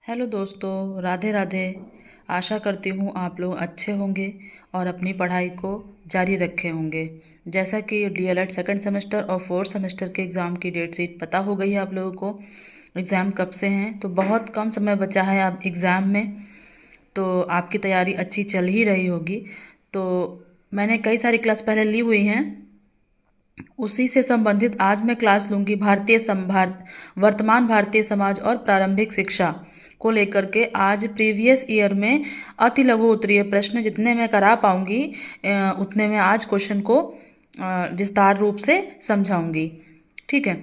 Hello दोस्तों, राधे राधे। आशा करती हूँ आप लोग अच्छे होंगे और अपनी पढ़ाई को जारी रखे होंगे। जैसा कि डीएलएड सेकंड सेमेस्टर और फोर्थ सेमेस्टर के एग्ज़ाम की डेट शीट पता हो गई है आप लोगों को। एग्ज़ाम कब से हैं, तो बहुत कम समय बचा है आप एग्ज़ाम में, तो आपकी तैयारी अच्छी चल ही रही होगी। तो मैंने कई सारी क्लास पहले ली हुई हैं, उसी से संबंधित आज मैं क्लास लूँगी वर्तमान भारतीय समाज और प्रारंभिक शिक्षा को लेकर के। आज प्रीवियस ईयर में अति लघु उत्तरीय प्रश्न जितने मैं करा पाऊँगी उतने मैं आज क्वेश्चन को विस्तार रूप से समझाऊंगी। ठीक है।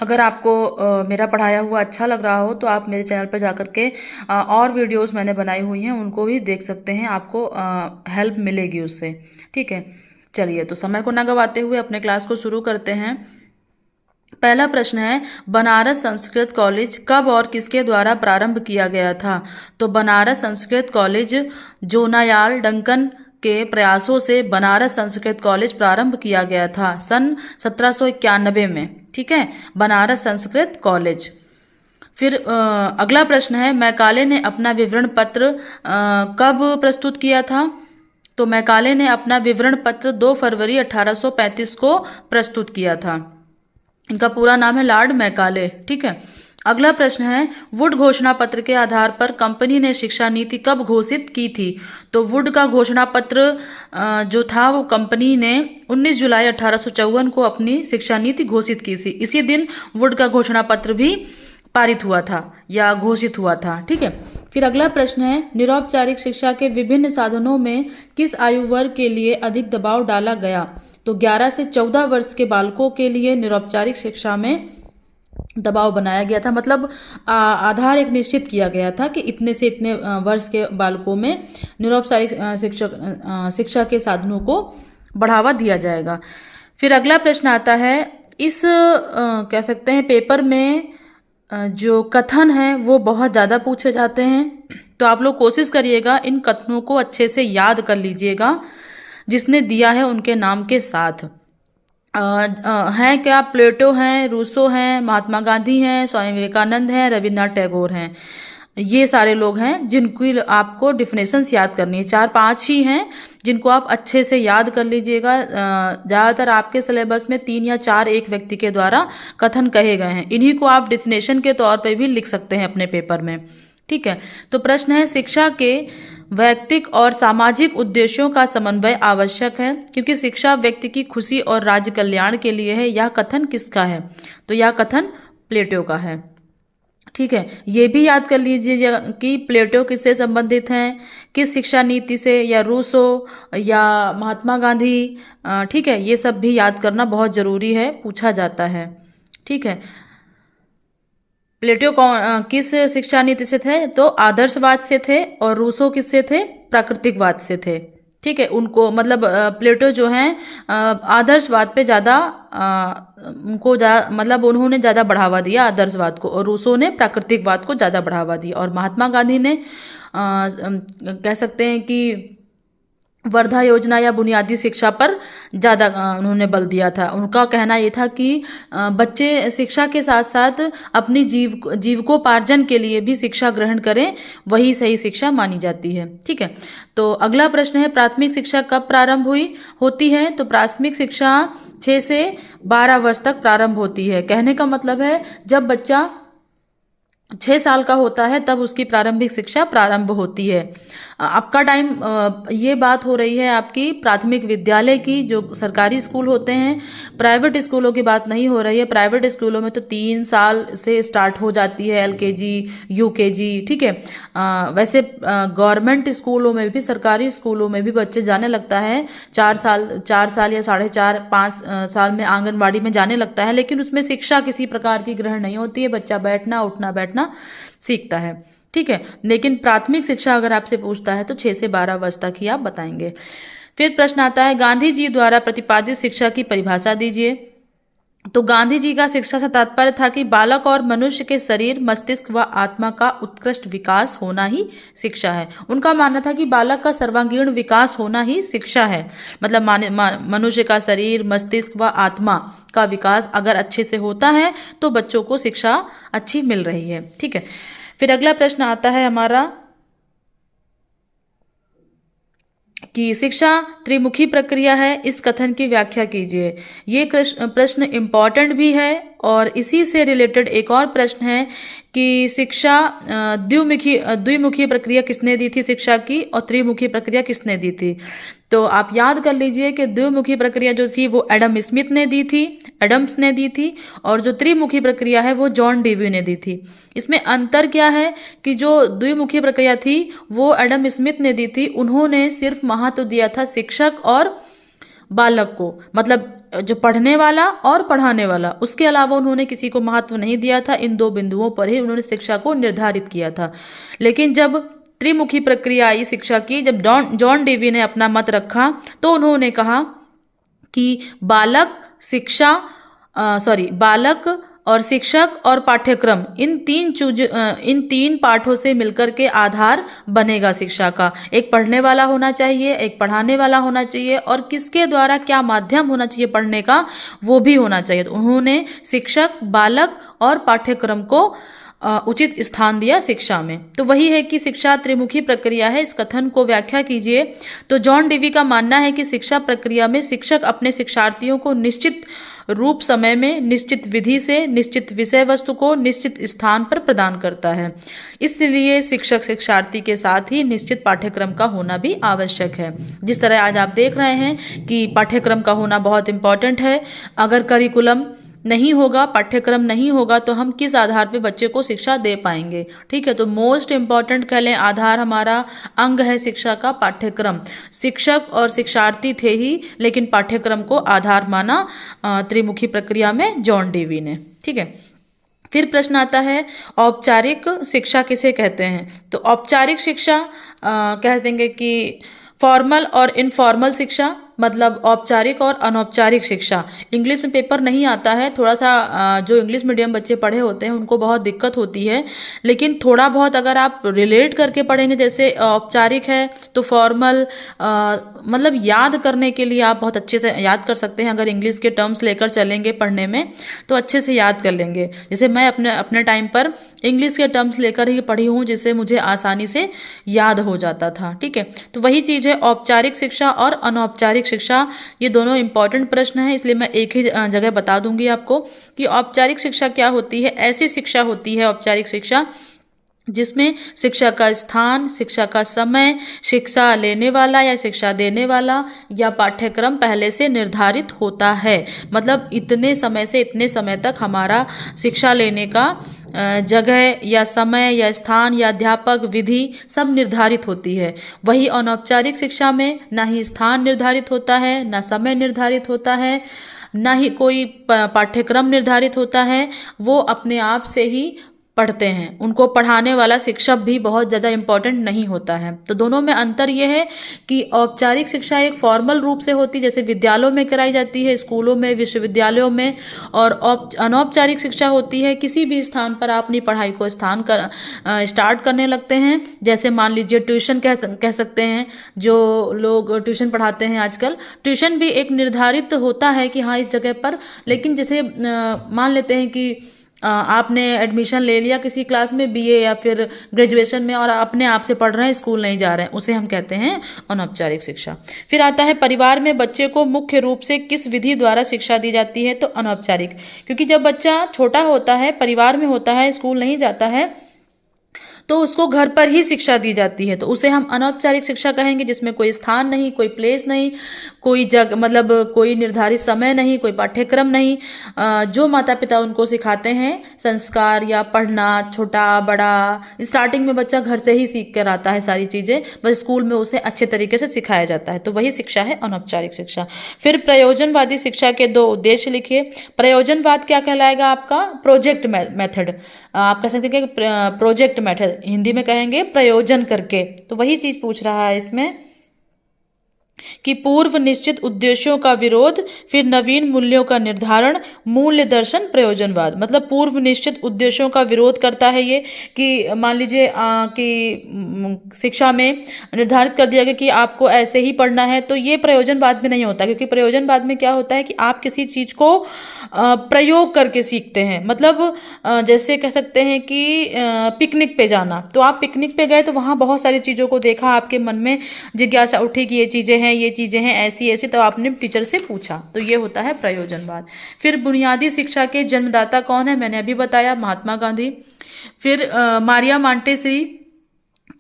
अगर आपको मेरा पढ़ाया हुआ अच्छा लग रहा हो तो आप मेरे चैनल पर जाकर के और वीडियोस मैंने बनाई हुई हैं उनको भी देख सकते हैं, आपको हेल्प मिलेगी उससे। ठीक है, चलिए तो समय को ना गवाते हुए अपने क्लास को शुरू करते हैं। पहला प्रश्न है, बनारस संस्कृत कॉलेज कब और किसके द्वारा प्रारंभ किया गया था? तो बनारस संस्कृत कॉलेज जोनायाल डंकन के प्रयासों से बनारस संस्कृत कॉलेज प्रारंभ किया गया था सन 1791 में। ठीक है, बनारस संस्कृत कॉलेज। फिर अगला प्रश्न है, मैकाले ने अपना विवरण पत्र कब प्रस्तुत किया था? तो मैकाले ने अपना विवरण पत्र 2 फरवरी 1835 को प्रस्तुत किया था। इनका पूरा नाम है लॉर्ड मैकाले। ठीक है। अगला प्रश्न है, वुड घोषणा पत्र के आधार पर कंपनी ने शिक्षा नीति कब घोषित की थी? तो वुड का घोषणा पत्र जो था वो कंपनी ने 19 जुलाई 1854 को अपनी शिक्षा नीति घोषित की थी। इसी दिन वुड का घोषणा पत्र भी पारित हुआ था या घोषित हुआ था। ठीक है। फिर अगला प्रश्न है, निरौपचारिक शिक्षा के विभिन्न साधनों में किस आयु वर्ग के लिए अधिक दबाव डाला गया? तो 11 से 14 वर्ष के बालकों के लिए निरौपचारिक शिक्षा में दबाव बनाया गया था। मतलब आधार एक निश्चित किया गया था कि इतने से इतने वर्ष के बालकों में निरौपचारिक शिक्षा के साधनों को बढ़ावा दिया जाएगा। फिर अगला प्रश्न आता है, इस कह सकते हैं पेपर में जो कथन है वो बहुत ज़्यादा पूछे जाते हैं, तो आप लोग कोशिश करिएगा इन कथनों को अच्छे से याद कर लीजिएगा जिसने दिया है उनके नाम के साथ। हैं क्या? प्लेटो हैं, रूसो हैं, महात्मा गांधी हैं, स्वामी विवेकानंद हैं, रविन्द्रनाथ टैगोर हैं। ये सारे लोग हैं जिनकी आपको डिफिनेशंस याद करनी है। 4-5 ही हैं जिनको आप अच्छे से याद कर लीजिएगा। ज़्यादातर आपके सिलेबस में 3 या 4 एक व्यक्ति के द्वारा कथन कहे गए हैं, इन्हीं को आप डिफिनेशन के तौर पर भी लिख सकते हैं अपने पेपर में। ठीक है। तो प्रश्न है, शिक्षा के वैयक्तिक और सामाजिक उद्देश्यों का समन्वय आवश्यक है क्योंकि शिक्षा व्यक्ति की खुशी और राज्य कल्याण के लिए है। यह कथन किसका है? तो यह कथन प्लेटो का है। ठीक है, ये भी याद कर लीजिए कि प्लेटो किससे संबंधित हैं, किस शिक्षा नीति से, या रूसो या महात्मा गांधी। ठीक है, ये सब भी याद करना बहुत जरूरी है, पूछा जाता है। ठीक है, प्लेटो कौन किस शिक्षा नीति से थे? तो आदर्शवाद से थे, और रूसो किससे थे? प्राकृतिकवाद से थे। ठीक है, उनको मतलब प्लेटो जो हैं आदर्शवाद पे ज़्यादा उनको मतलब उन्होंने ज़्यादा बढ़ावा दिया आदर्शवाद को, और रूसो ने प्राकृतिकवाद को ज़्यादा बढ़ावा दिया। और महात्मा गांधी ने कह सकते हैं कि वर्धा योजना या बुनियादी शिक्षा पर ज़्यादा उन्होंने बल दिया था। उनका कहना ये था कि बच्चे शिक्षा के साथ साथ अपनी जीविकोपार्जन के लिए भी शिक्षा ग्रहण करें, वही सही शिक्षा मानी जाती है। ठीक है। तो अगला प्रश्न है, प्राथमिक शिक्षा कब प्रारंभ होती है? तो प्राथमिक शिक्षा 6 से 12 वर्ष तक प्रारंभ होती है। कहने का मतलब है जब बच्चा 6 साल का होता है तब उसकी प्रारंभिक शिक्षा प्रारंभ होती है। आपका टाइम ये बात हो रही है आपकी प्राथमिक विद्यालय की, जो सरकारी स्कूल होते हैं। प्राइवेट स्कूलों की बात नहीं हो रही है। प्राइवेट स्कूलों में तो 3 साल से स्टार्ट हो जाती है LKG UKG। ठीक है। वैसे गवर्नमेंट स्कूलों में भी, सरकारी स्कूलों में भी बच्चे जाने लगता है 4 साल या 4.5-5 साल में आंगनबाड़ी में जाने लगता है, लेकिन उसमें शिक्षा किसी प्रकार की ग्रहण नहीं होती है। बच्चा बैठना उठना बैठना सीखता है। ठीक है, लेकिन प्राथमिक शिक्षा अगर आपसे पूछता है तो 6 से 12 वर्ष तक ही आप बताएंगे। फिर प्रश्न आता है, गांधी जी द्वारा प्रतिपादित शिक्षा की परिभाषा दीजिए। तो गांधी जी का शिक्षा से तात्पर्य था कि बालक और मनुष्य के शरीर, मस्तिष्क व आत्मा का उत्कृष्ट विकास होना ही शिक्षा है। उनका मानना था कि बालक का सर्वांगीण विकास होना ही शिक्षा है। मतलब मनुष्य का शरीर, मस्तिष्क व आत्मा का विकास अगर अच्छे से होता है तो बच्चों को शिक्षा अच्छी मिल रही है। ठीक है। फिर अगला प्रश्न आता है हमारा कि शिक्षा त्रिमुखी प्रक्रिया है, इस कथन की व्याख्या कीजिए। ये प्रश्न इम्पॉर्टेंट भी है और इसी से रिलेटेड एक और प्रश्न है कि शिक्षा द्विमुखी प्रक्रिया किसने दी थी शिक्षा की, और त्रिमुखी प्रक्रिया किसने दी थी। तो आप याद कर लीजिए कि द्विमुखी प्रक्रिया जो थी वो एडम्स ने दी थी, और जो त्रिमुखी प्रक्रिया है वो जॉन डेवी ने दी थी। इसमें अंतर क्या है कि जो द्विमुखी प्रक्रिया थी वो एडम स्मिथ ने दी थी, उन्होंने सिर्फ महत्व दिया था शिक्षक और बालक को, मतलब जो पढ़ने वाला और पढ़ाने वाला, उसके अलावा उन्होंने किसी को महत्व नहीं दिया था। इन दो बिंदुओं पर ही उन्होंने शिक्षा को निर्धारित किया था। लेकिन जब त्रिमुखी प्रक्रिया आई शिक्षा की, जब जॉन डेवी ने अपना मत रखा तो उन्होंने कहा कि बालक और शिक्षक और पाठ्यक्रम, इन तीन पाठों से मिलकर के आधार बनेगा शिक्षा का। एक पढ़ने वाला होना चाहिए, एक पढ़ाने वाला होना चाहिए, और किसके द्वारा क्या माध्यम होना चाहिए पढ़ने का वो भी होना चाहिए। तो उन्होंने शिक्षक, बालक और पाठ्यक्रम को उचित स्थान दिया शिक्षा में। तो वही है कि शिक्षा त्रिमुखी प्रक्रिया है, इस कथन को व्याख्या कीजिए। तो जॉन डेवी का मानना है कि शिक्षा प्रक्रिया में शिक्षक अपने शिक्षार्थियों को निश्चित रूप समय में, निश्चित विधि से, निश्चित विषय वस्तु को निश्चित स्थान पर प्रदान करता है। इसलिए शिक्षक शिक्षार्थी के साथ ही निश्चित पाठ्यक्रम का होना भी आवश्यक है। जिस तरह आज आप देख रहे हैं कि पाठ्यक्रम का होना बहुत इंपॉर्टेंट है। अगर करिकुलम नहीं होगा, पाठ्यक्रम नहीं होगा, तो हम किस आधार पे बच्चे को शिक्षा दे पाएंगे। ठीक है, तो मोस्ट इम्पॉर्टेंट कह लें आधार, हमारा अंग है शिक्षा का पाठ्यक्रम। शिक्षक और शिक्षार्थी थे ही, लेकिन पाठ्यक्रम को आधार माना त्रिमुखी प्रक्रिया में जॉन डेवी ने। ठीक है, फिर प्रश्न आता है औपचारिक शिक्षा किसे कहते हैं। तो औपचारिक शिक्षा कह देंगे कि फॉर्मल और इनफॉर्मल शिक्षा, मतलब औपचारिक और अनौपचारिक शिक्षा। इंग्लिश में पेपर नहीं आता है, थोड़ा सा जो इंग्लिश मीडियम बच्चे पढ़े होते हैं उनको बहुत दिक्कत होती है, लेकिन थोड़ा बहुत अगर आप रिलेट करके पढ़ेंगे, जैसे औपचारिक है तो फॉर्मल, मतलब याद करने के लिए आप बहुत अच्छे से याद कर सकते हैं। अगर इंग्लिश के टर्म्स लेकर चलेंगे पढ़ने में तो अच्छे से याद कर लेंगे। जैसे मैं अपने टाइम पर इंग्लिश के टर्म्स लेकर ही पढ़ी हूँ, जिससे मुझे आसानी से याद हो जाता था। ठीक है, तो वही चीज़ है औपचारिक शिक्षा और अनौपचारिक शिक्षा, ये दोनों इंपॉर्टेंट प्रश्न हैं, इसलिए मैं एक ही जगह बता दूंगी आपको कि औपचारिक शिक्षा क्या होती है। ऐसी शिक्षा होती है औपचारिक शिक्षा जिसमें शिक्षा का स्थान, शिक्षा का समय, शिक्षा लेने वाला या शिक्षा देने वाला या पाठ्यक्रम पहले से निर्धारित होता है। मतलब इतने समय से इतने समय तक हमारा शिक्षा लेने का जगह या समय या स्थान या अध्यापक विधि सब निर्धारित होती है। वही अनौपचारिक शिक्षा में ना ही स्थान निर्धारित होता है, ना समय निर्धारित होता है, ना ही कोई पाठ्यक्रम निर्धारित होता है। वो अपने आप से ही पढ़ते हैं, उनको पढ़ाने वाला शिक्षक भी बहुत ज़्यादा इम्पॉर्टेंट नहीं होता है। तो दोनों में अंतर यह है कि औपचारिक शिक्षा एक फॉर्मल रूप से होती है, जैसे विद्यालयों में कराई जाती है, स्कूलों में, विश्वविद्यालयों में, और अनौपचारिक शिक्षा होती है किसी भी स्थान पर आप अपनी पढ़ाई को स्टार्ट करने लगते हैं। जैसे मान लीजिए ट्यूशन कह सकते हैं, जो लोग ट्यूशन पढ़ाते हैं आजकल, ट्यूशन भी एक निर्धारित होता है कि हाँ इस जगह पर, लेकिन जैसे मान लेते हैं कि आपने एडमिशन ले लिया किसी क्लास में, बीए या फिर ग्रेजुएशन में, और अपने आप से पढ़ रहे हैं, स्कूल नहीं जा रहे हैं, उसे हम कहते हैं अनौपचारिक शिक्षा। फिर आता है परिवार में बच्चे को मुख्य रूप से किस विधि द्वारा शिक्षा दी जाती है। तो अनौपचारिक, क्योंकि जब बच्चा छोटा होता है, परिवार में होता है, स्कूल नहीं जाता है, तो उसको घर पर ही शिक्षा दी जाती है, तो उसे हम अनौपचारिक शिक्षा कहेंगे, जिसमें कोई स्थान नहीं, कोई प्लेस नहीं, कोई मतलब कोई निर्धारित समय नहीं, कोई पाठ्यक्रम नहीं। जो माता पिता उनको सिखाते हैं संस्कार या पढ़ना, छोटा बड़ा, स्टार्टिंग में बच्चा घर से ही सीख कर आता है सारी चीज़ें, बस स्कूल में उसे अच्छे तरीके से सिखाया जाता है, तो वही शिक्षा है अनौपचारिक शिक्षा। फिर प्रयोजनवादी शिक्षा के दो उद्देश्य लिखिए। प्रयोजनवाद क्या कहलाएगा आपका? प्रोजेक्ट मेथड, आप कह सकते हैं कि प्रोजेक्ट मेथड, हिंदी में कहेंगे प्रयोजन करके, तो वही चीज पूछ रहा है इसमें। कि पूर्व निश्चित उद्देश्यों का विरोध, फिर नवीन मूल्यों का निर्धारण, मूल्य दर्शन, प्रयोजनवाद। मतलब पूर्व निश्चित उद्देश्यों का विरोध करता है ये, कि मान लीजिए कि शिक्षा में निर्धारित कर दिया गया कि आपको ऐसे ही पढ़ना है, तो ये प्रयोजनवाद में नहीं होता, क्योंकि प्रयोजनवाद में क्या होता है कि आप किसी चीज को प्रयोग करके सीखते हैं। मतलब जैसे कह सकते हैं कि पिकनिक पे जाना, तो आप पिकनिक पे गए तो वहाँ बहुत सारी चीज़ों को देखा, आपके मन में जिज्ञासा उठी कि ये चीज़ें हैं ऐसी ऐसी, तो आपने टीचर से पूछा, तो ये होता है प्रयोजनवाद। फिर बुनियादी शिक्षा के जन्मदाता कौन है, मैंने अभी बताया, महात्मा गांधी। फिर मारिया मांटेसरी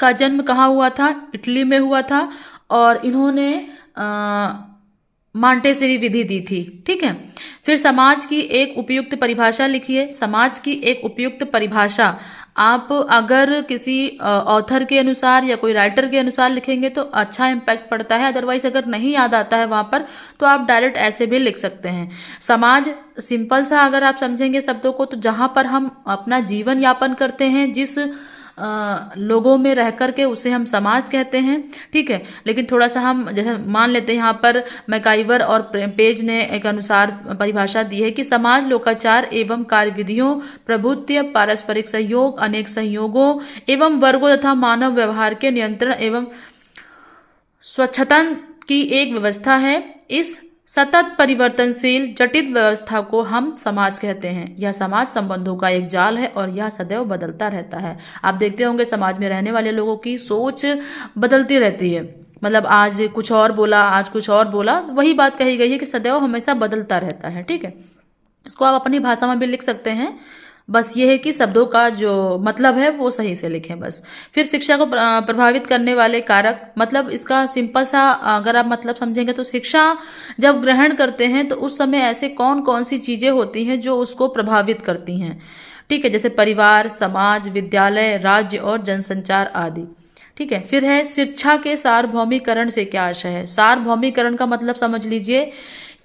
का जन्म कहाँ हुआ था, इटली में हुआ था, और इन्होंने मांटेसरी विधि दी थी। ठीक है। फिर समाज की एक उपयुक्त परिभाषा लिखिए। समाज की एक उपयुक्त परिभाषा आप अगर किसी ऑथर के अनुसार या कोई राइटर के अनुसार लिखेंगे तो अच्छा इम्पैक्ट पड़ता है, अदरवाइज अगर नहीं याद आता है वहाँ पर तो आप डायरेक्ट ऐसे भी लिख सकते हैं। समाज सिंपल सा अगर आप समझेंगे शब्दों को, तो जहाँ पर हम अपना जीवन यापन करते हैं, जिस लोगों में रह करके, उसे हम समाज कहते हैं। ठीक है। लेकिन थोड़ा सा हम जैसे मान लेते हैं, यहाँ पर मैकाइवर और पेज ने एक अनुसार परिभाषा दी है कि समाज लोकाचार एवं कार्यविधियों, प्रभुत्व, पारस्परिक सहयोग, अनेक संयोगों एवं वर्गों तथा मानव व्यवहार के नियंत्रण एवं स्वच्छता की एक व्यवस्था है। इस सतत परिवर्तनशील जटिल व्यवस्था को हम समाज कहते हैं। यह समाज संबंधों का एक जाल है और यह सदैव बदलता रहता है। आप देखते होंगे समाज में रहने वाले लोगों की सोच बदलती रहती है। मतलब आज कुछ और बोला, आज कुछ और बोला, तो वही बात कही गई है कि सदैव हमेशा बदलता रहता है। ठीक है। इसको आप अपनी भाषा में भी लिख सकते हैं, बस ये है कि शब्दों का जो मतलब है वो सही से लिखें बस। फिर शिक्षा को प्रभावित करने वाले कारक, मतलब इसका सिंपल सा अगर आप मतलब समझेंगे तो शिक्षा जब ग्रहण करते हैं तो उस समय ऐसे कौन कौन सी चीजें होती हैं जो उसको प्रभावित करती हैं। ठीक है। जैसे परिवार, समाज, विद्यालय, राज्य और जनसंचार आदि। ठीक है। फिर है शिक्षा के सार्वभौमिकरण से क्या आशय है। सार्वभौमिकरण का मतलब समझ लीजिए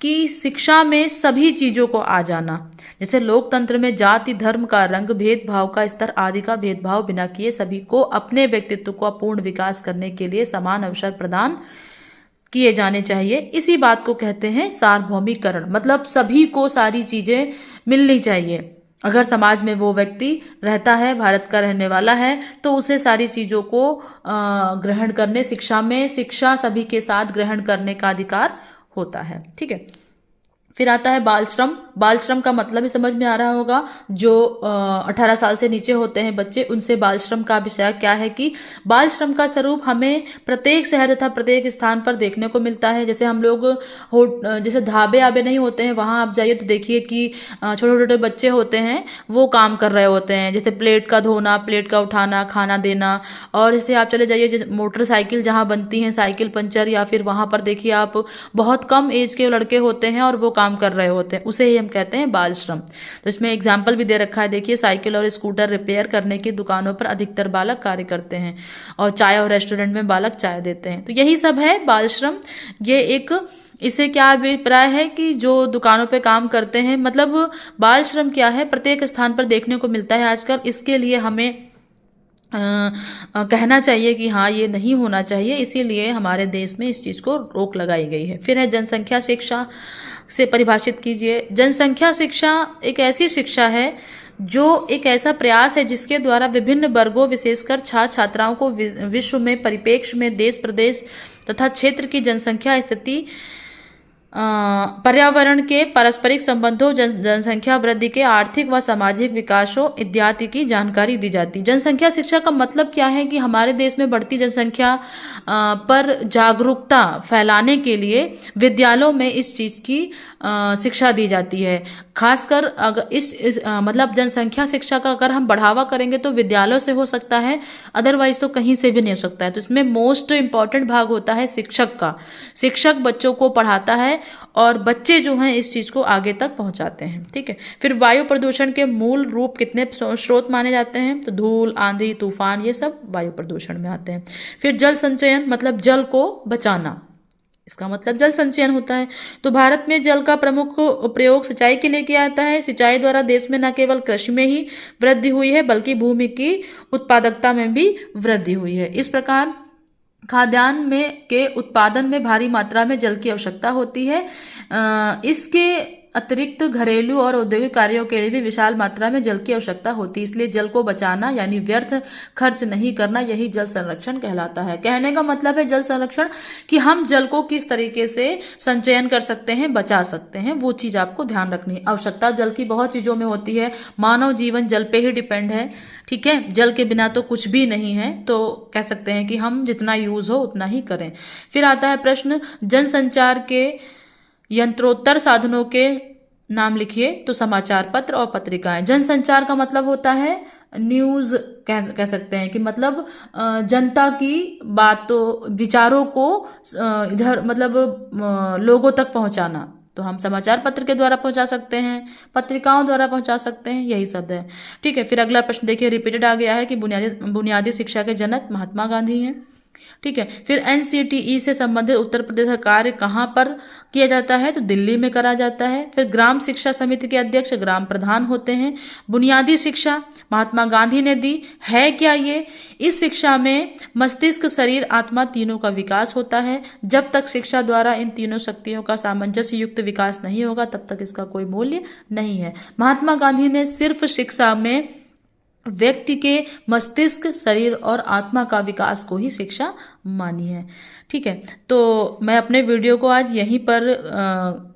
कि शिक्षा में सभी चीजों को आ जाना। जैसे लोकतंत्र में जाति, धर्म का रंग, भेदभाव का स्तर आदि का भेदभाव बिना किए सभी को अपने व्यक्तित्व का पूर्ण विकास करने के लिए समान अवसर प्रदान किए जाने चाहिए। इसी बात को कहते हैं सार्वभौमिकरण। मतलब सभी को सारी चीजें मिलनी चाहिए। अगर समाज में वो व्यक्ति रहता है, भारत का रहने वाला है, तो उसे सारी चीजों को ग्रहण करने, शिक्षा में शिक्षा सभी के साथ ग्रहण करने का अधिकार होता है। ठीक है। फिर आता है बाल श्रम। बाल श्रम का मतलब ही समझ में आ रहा होगा, जो 18 साल से नीचे होते हैं बच्चे, उनसे बाल श्रम का विषय क्या है कि बाल श्रम का स्वरूप हमें प्रत्येक शहर तथा प्रत्येक स्थान पर देखने को मिलता है। जैसे हम लोग जैसे ढाबे आबे नहीं होते हैं, वहाँ आप जाइए तो देखिए कि छोटे छोटे बच्चे होते हैं, वो काम कर रहे होते हैं, जैसे प्लेट का धोना, प्लेट का उठाना, खाना देना। और जैसे आप चले जाइए मोटरसाइकिल जहाँ बनती हैं, साइकिल पंचर, या फिर वहाँ पर देखिए आप बहुत कम एज के लड़के होते हैं और वो काम कर रहे होते हैं, उसे ही हम कहते हैं बाल श्रम। तो इसमें एग्जाम्पल भी दे रखा है, देखिए साइकिल और स्कूटर रिपेयर करने की दुकानों पर अधिकतर बालक कार्य करते हैं और चाय और रेस्टोरेंट में बालक चाय देते हैं। तो यही सब है बाल श्रम। ये एक, इससे क्या अभिप्राय है कि जो दुकानों पे काम करते हैं, मतलब बाल श्रम क्या है, प्रत्येक स्थान पर देखने को मिलता है आजकल। इसके लिए हमें कहना चाहिए कि हाँ ये नहीं होना चाहिए, इसीलिए हमारे देश में इस चीज़ को रोक लगाई गई है। फिर है जनसंख्या शिक्षा से परिभाषित कीजिए। जनसंख्या शिक्षा एक ऐसी शिक्षा है जो एक ऐसा प्रयास है जिसके द्वारा विभिन्न वर्गों, विशेषकर छात्र छात्राओं को विश्व में परिप्रेक्ष्य में देश, प्रदेश तथा क्षेत्र की जनसंख्या स्थिति, पर्यावरण के पारस्परिक संबंधों, जनसंख्या वृद्धि के आर्थिक व सामाजिक विकासों इत्यादि की जानकारी दी जाती है। जनसंख्या शिक्षा का मतलब क्या है कि हमारे देश में बढ़ती जनसंख्या पर जागरूकता फैलाने के लिए विद्यालयों में इस चीज़ की शिक्षा दी जाती है। खासकर अगर इस मतलब जनसंख्या शिक्षा का अगर हम बढ़ावा करेंगे तो विद्यालयों से हो सकता है, अदरवाइज तो कहीं से भी नहीं हो सकता है। तो इसमें मोस्ट इम्पॉर्टेंट भाग होता है शिक्षक का। शिक्षक बच्चों को पढ़ाता है और बच्चे जो हैं इस चीज़ को आगे तक पहुंचाते हैं। ठीक है। फिर वायु प्रदूषण के मूल रूप कितने स्रोत माने जाते हैं, तो धूल, आंधी, तूफान, ये सब वायु प्रदूषण में आते हैं। फिर जल संचयन, मतलब जल को बचाना, इसका मतलब जल संचयन होता है। तो भारत में जल का प्रमुख प्रयोग सिंचाई के लिए किया जाता है। सिंचाई द्वारा देश में न केवल कृषि में ही वृद्धि हुई है बल्कि भूमि की उत्पादकता में भी वृद्धि हुई है। इस प्रकार खाद्यान्न में के उत्पादन में भारी मात्रा में जल की आवश्यकता होती है। इसके अतिरिक्त घरेलू और औद्योगिक कार्यों के लिए भी विशाल मात्रा में जल की आवश्यकता होती है। इसलिए जल को बचाना यानी व्यर्थ खर्च नहीं करना, यही जल संरक्षण कहलाता है। कहने का मतलब है जल संरक्षण कि हम जल को किस तरीके से संचयन कर सकते हैं, बचा सकते हैं, वो चीज़ आपको ध्यान रखनी है। आवश्यकता जल की बहुत चीज़ों में होती है। मानव जीवन जल पे ही डिपेंड है, ठीक है। जल के बिना तो कुछ भी नहीं है, तो कह सकते हैं कि हम जितना यूज़ हो उतना ही करें। फिर आता है प्रश्न, जनसंचार के यंत्रोत्तर साधनों के नाम लिखिए। तो समाचार पत्र और पत्रिकाएं। जनसंचार का मतलब होता है न्यूज़, कह सकते हैं कि मतलब जनता की बातों विचारों को इधर मतलब लोगों तक पहुंचाना। तो हम समाचार पत्र के द्वारा पहुंचा सकते हैं, पत्रिकाओं द्वारा पहुंचा सकते हैं, यही शब्द है, ठीक है। फिर अगला प्रश्न देखिए, रिपीटेड आ गया है कि बुनियादी शिक्षा के जनक महात्मा गांधी हैं, ठीक है। फिर एनसीटीई से संबंधित उत्तर प्रदेश का कार्य कहाँ पर किया जाता है? तो दिल्ली में करा जाता है। फिर ग्राम शिक्षा समिति के अध्यक्ष ग्राम प्रधान होते हैं। बुनियादी शिक्षा महात्मा गांधी ने दी है क्या ये? इस शिक्षा में मस्तिष्क, शरीर, आत्मा तीनों का विकास होता है। जब तक शिक्षा द्वारा इन तीनों शक्तियों का सामंजस्य युक्त विकास नहीं होगा तब तक इसका कोई मूल्य नहीं है। महात्मा गांधी ने सिर्फ शिक्षा में व्यक्ति के मस्तिष्क, शरीर और आत्मा का विकास को ही शिक्षा मानी है, ठीक है। तो मैं अपने वीडियो को आज यहीं पर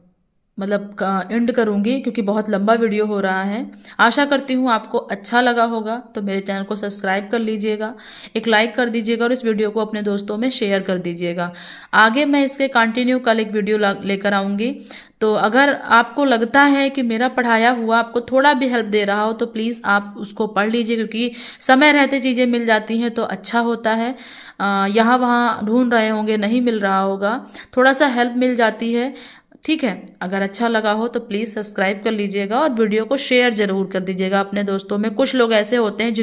मतलब एंड करूंगी क्योंकि बहुत लंबा वीडियो हो रहा है। आशा करती हूँ आपको अच्छा लगा होगा, तो मेरे चैनल को सब्सक्राइब कर लीजिएगा, एक लाइक कर दीजिएगा और इस वीडियो को अपने दोस्तों में शेयर कर दीजिएगा। आगे मैं इसके कंटिन्यू कल एक वीडियो लेकर आऊँगी। तो अगर आपको लगता है कि मेरा पढ़ाया हुआ आपको थोड़ा भी हेल्प दे रहा हो तो प्लीज़ आप उसको पढ़ लीजिए, क्योंकि समय रहते चीज़ें मिल जाती हैं तो अच्छा होता है। यहाँ वहाँ ढूंढ रहे होंगे, नहीं मिल रहा होगा, थोड़ा सा हेल्प मिल जाती है, ठीक है। अगर अच्छा लगा हो तो प्लीज़ सब्सक्राइब कर लीजिएगा और वीडियो को शेयर ज़रूर कर दीजिएगा अपने दोस्तों में। कुछ लोग ऐसे होते हैं